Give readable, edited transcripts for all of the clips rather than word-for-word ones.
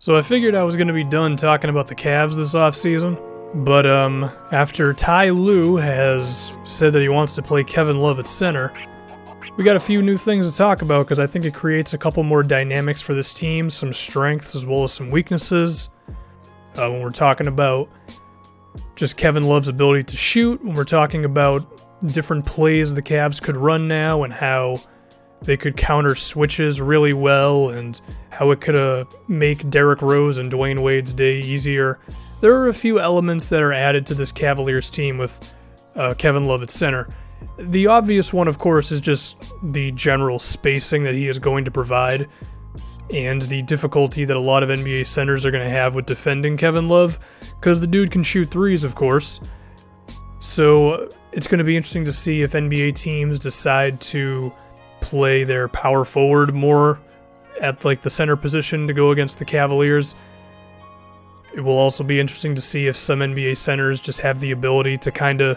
So I figured I was going to be done talking about the Cavs this offseason, but after Ty Lue has said that he wants to play Kevin Love at center, we got a few new things to talk about because I think it creates a couple more dynamics for this team, some strengths as well as some weaknesses. When we're talking about just Kevin Love's ability to shoot, when we're talking about different plays the Cavs could run now and how they could counter switches really well and how it could make Derrick Rose and Dwayne Wade's day easier. There are a few elements that are added to this Cavaliers team with Kevin Love at center. The obvious one, of course, is just the general spacing that he is going to provide and the difficulty that a lot of NBA centers are going to have with defending Kevin Love because the dude can shoot threes, of course. So it's going to be interesting to see if NBA teams decide to play their power forward more at like the center position to go against the Cavaliers. It will also be interesting to see if some NBA centers just have the ability to kind of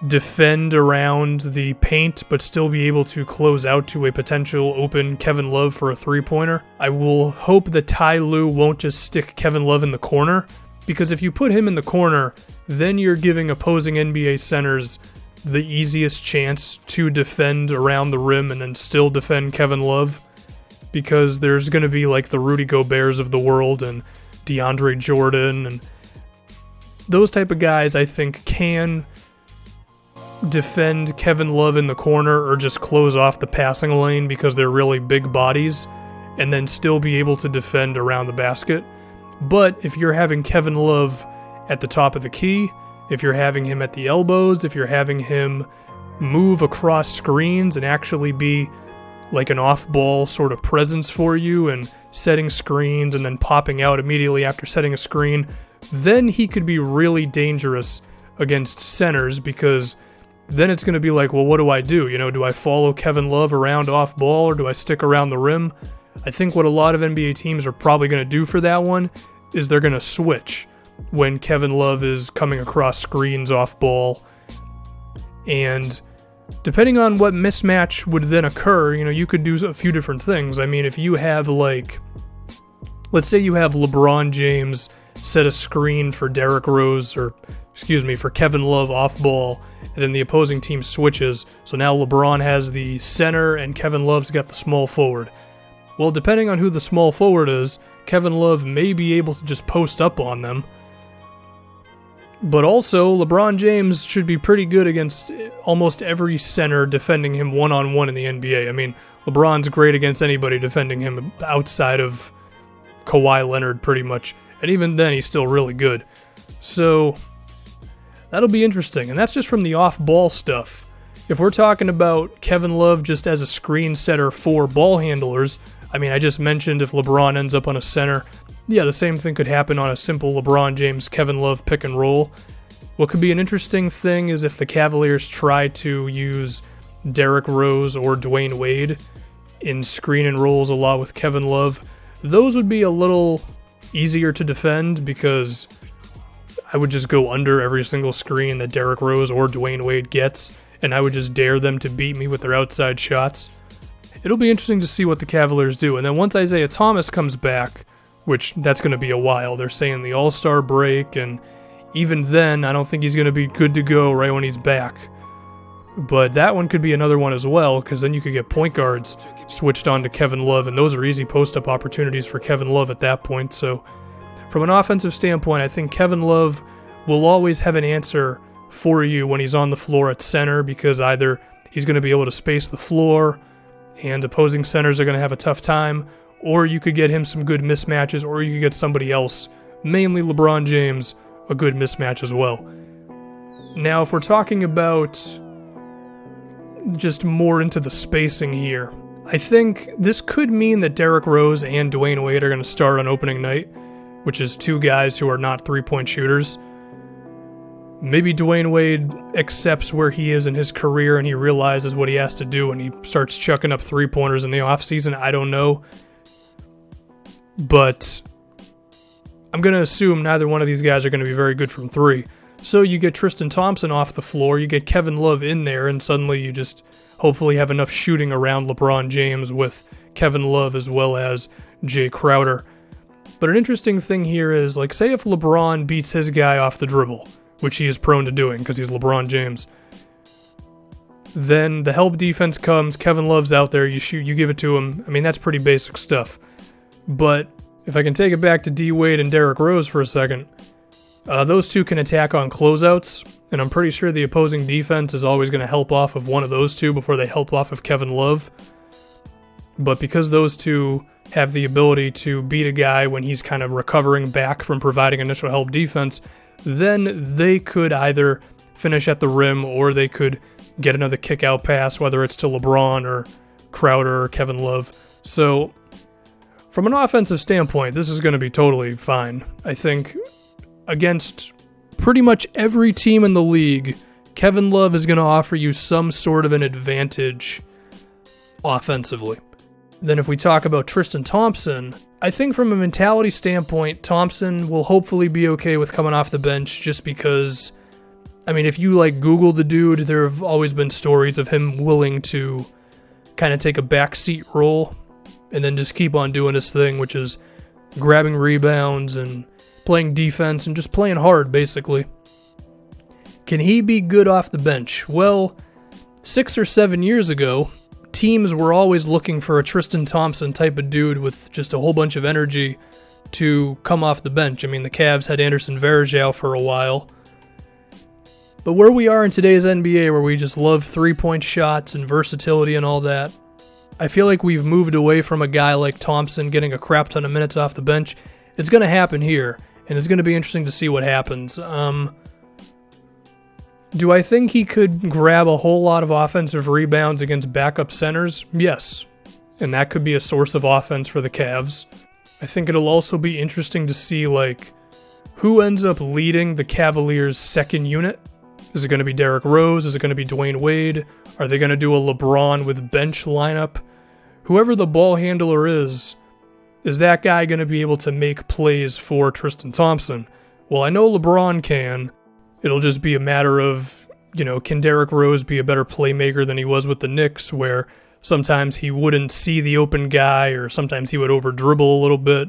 defend around the paint but still be able to close out to a potential open Kevin Love for a three-pointer. I will hope that Ty Lue won't just stick Kevin Love in the corner, because if you put him in the corner, then you're giving opposing NBA centers the easiest chance to defend around the rim and then still defend Kevin Love, because there's going to be like the Rudy Goberts of the world and DeAndre Jordan and those type of guys I think can defend Kevin Love in the corner or just close off the passing lane because they're really big bodies and then still be able to defend around the basket. But if you're having Kevin Love at the top of the key, if you're having him at the elbows, if you're having him move across screens and actually be like an off-ball sort of presence for you and setting screens and then popping out immediately after setting a screen, then he could be really dangerous against centers, because then it's going to be like, well, what do I do? You know, do I follow Kevin Love around off-ball or do I stick around the rim? I think what a lot of NBA teams are probably going to do for that one is they're going to switch when Kevin Love is coming across screens off ball. And depending on what mismatch would then occur, you know, you could do a few different things. I mean, if you have like, let's say you have LeBron James set a screen for Derrick Rose, for Kevin Love off ball, and then the opposing team switches. So now LeBron has the center and Kevin Love's got the small forward. Well, depending on who the small forward is, Kevin Love may be able to just post up on them. But also, LeBron James should be pretty good against almost every center defending him one-on-one in the NBA. I mean, LeBron's great against anybody defending him outside of Kawhi Leonard pretty much. And even then, he's still really good. So that'll be interesting. And that's just from the off-ball stuff. If we're talking about Kevin Love just as a screen setter for ball handlers, I mean, I just mentioned if LeBron ends up on a center, yeah, the same thing could happen on a simple LeBron James, Kevin Love pick and roll. What could be an interesting thing is if the Cavaliers try to use Derrick Rose or Dwayne Wade in screen and rolls a lot with Kevin Love. Those would be a little easier to defend because I would just go under every single screen that Derrick Rose or Dwayne Wade gets, and I would just dare them to beat me with their outside shots. It'll be interesting to see what the Cavaliers do. And then once Isaiah Thomas comes back, which that's going to be a while, they're saying the All-Star break, and even then, I don't think he's going to be good to go right when he's back. But that one could be another one as well, because then you could get point guards switched on to Kevin Love, and those are easy post-up opportunities for Kevin Love at that point. So from an offensive standpoint, I think Kevin Love will always have an answer for you when he's on the floor at center, because either he's going to be able to space the floor and opposing centers are going to have a tough time, or you could get him some good mismatches, or you could get somebody else, mainly LeBron James, a good mismatch as well. Now, if we're talking about just more into the spacing here, I think this could mean that Derrick Rose and Dwayne Wade are going to start on opening night, which is two guys who are not three-point shooters. Maybe Dwayne Wade accepts where he is in his career and he realizes what he has to do and he starts chucking up three-pointers in the offseason. I don't know. But I'm going to assume neither one of these guys are going to be very good from three. So you get Tristan Thompson off the floor, you get Kevin Love in there, and suddenly you just hopefully have enough shooting around LeBron James with Kevin Love as well as Jay Crowder. But an interesting thing here is, like, say if LeBron beats his guy off the dribble, which he is prone to doing because he's LeBron James, then the help defense comes, Kevin Love's out there, you shoot, you give it to him. I mean, that's pretty basic stuff. But if I can take it back to D. Wade and Derrick Rose for a second, those two can attack on closeouts, and I'm pretty sure the opposing defense is always going to help off of one of those two before they help off of Kevin Love. But because those two have the ability to beat a guy when he's kind of recovering back from providing initial help defense, then they could either finish at the rim or they could get another kick-out pass, whether it's to LeBron or Crowder or Kevin Love. So from an offensive standpoint, this is going to be totally fine. I think against pretty much every team in the league, Kevin Love is going to offer you some sort of an advantage offensively. Then if we talk about Tristan Thompson, I think from a mentality standpoint, Thompson will hopefully be okay with coming off the bench just because, I mean, if you like Google the dude, there have always been stories of him willing to kind of take a backseat role and then just keep on doing his thing, which is grabbing rebounds and playing defense and just playing hard, basically. Can he be good off the bench? Well, 6 or 7 years ago, teams were always looking for a Tristan Thompson type of dude with just a whole bunch of energy to come off the bench. I mean, the Cavs had Anderson Varejao for a while. But where we are in today's NBA, where we just love three-point shots and versatility and all that, I feel like we've moved away from a guy like Thompson getting a crap ton of minutes off the bench. It's going to happen here, and it's going to be interesting to see what happens. Do I think he could grab a whole lot of offensive rebounds against backup centers? Yes. And that could be a source of offense for the Cavs. I think it'll also be interesting to see, like, who ends up leading the Cavaliers' second unit. Is it going to be Derrick Rose? Is it going to be Dwayne Wade? Are they going to do a LeBron with bench lineup? Whoever the ball handler is that guy going to be able to make plays for Tristan Thompson? Well, I know LeBron can. It'll just be a matter of, can Derrick Rose be a better playmaker than he was with the Knicks, where sometimes he wouldn't see the open guy or sometimes he would over-dribble a little bit.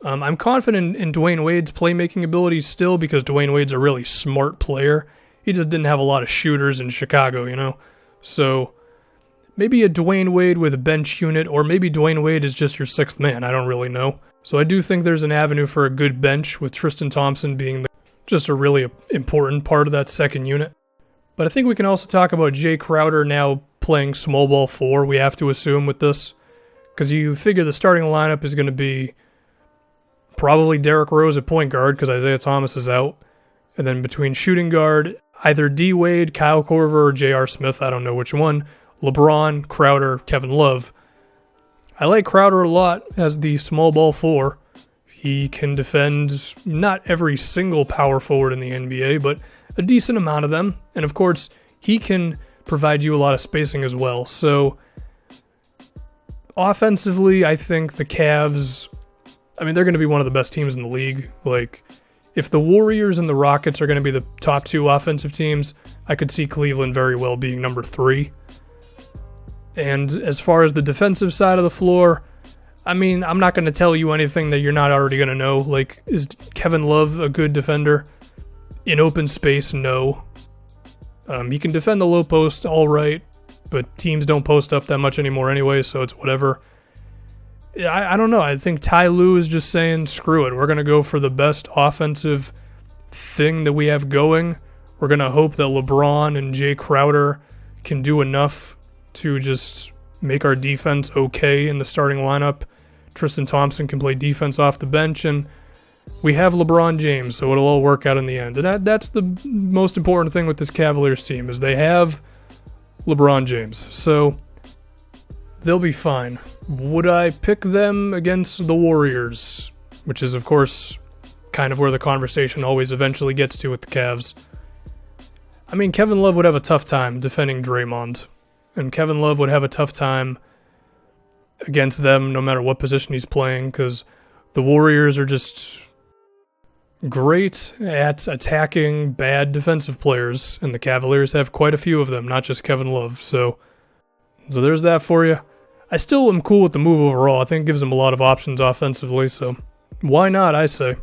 I'm confident in Dwayne Wade's playmaking abilities still because Dwayne Wade's a really smart player. He just didn't have a lot of shooters in Chicago, So maybe a Dwayne Wade with a bench unit, or maybe Dwayne Wade is just your sixth man. I don't really know. So I do think there's an avenue for a good bench with Tristan Thompson being just a really important part of that second unit. But I think we can also talk about Jay Crowder now playing small ball 4, we have to assume, with this. Because you figure the starting lineup is going to be probably Derrick Rose at point guard because Isaiah Thomas is out. And then between shooting guard, either D. Wade, Kyle Korver, or J.R. Smith, I don't know which one, LeBron, Crowder, Kevin Love. I like Crowder a lot as the small ball 4. He can defend not every single power forward in the NBA, but a decent amount of them. And of course, he can provide you a lot of spacing as well. So offensively, I think the Cavs, they're going to be one of the best teams in the league. Like, if the Warriors and the Rockets are going to be the top 2 offensive teams, I could see Cleveland very well being number 3. And as far as the defensive side of the floor, I'm not going to tell you anything that you're not already going to know. Like, is Kevin Love a good defender? In open space, no. He can defend the low post, all right, but teams don't post up that much anymore anyway, so it's whatever. I don't know. I think Ty Lue is just saying, screw it. We're going to go for the best offensive thing that we have going. We're going to hope that LeBron and Jay Crowder can do enough to just make our defense okay in the starting lineup. Tristan Thompson can play defense off the bench, and we have LeBron James, so it'll all work out in the end. And that's the most important thing with this Cavaliers team, is they have LeBron James. So they'll be fine. Would I pick them against the Warriors? Which is, of course, kind of where the conversation always eventually gets to with the Cavs. Kevin Love would have a tough time defending Draymond. And Kevin Love would have a tough time against them no matter what position he's playing, because the Warriors are just great at attacking bad defensive players, and the Cavaliers have quite a few of them, not just Kevin Love. So there's that for you. I still am cool with the move overall. I think it gives him a lot of options offensively, so why not, I say.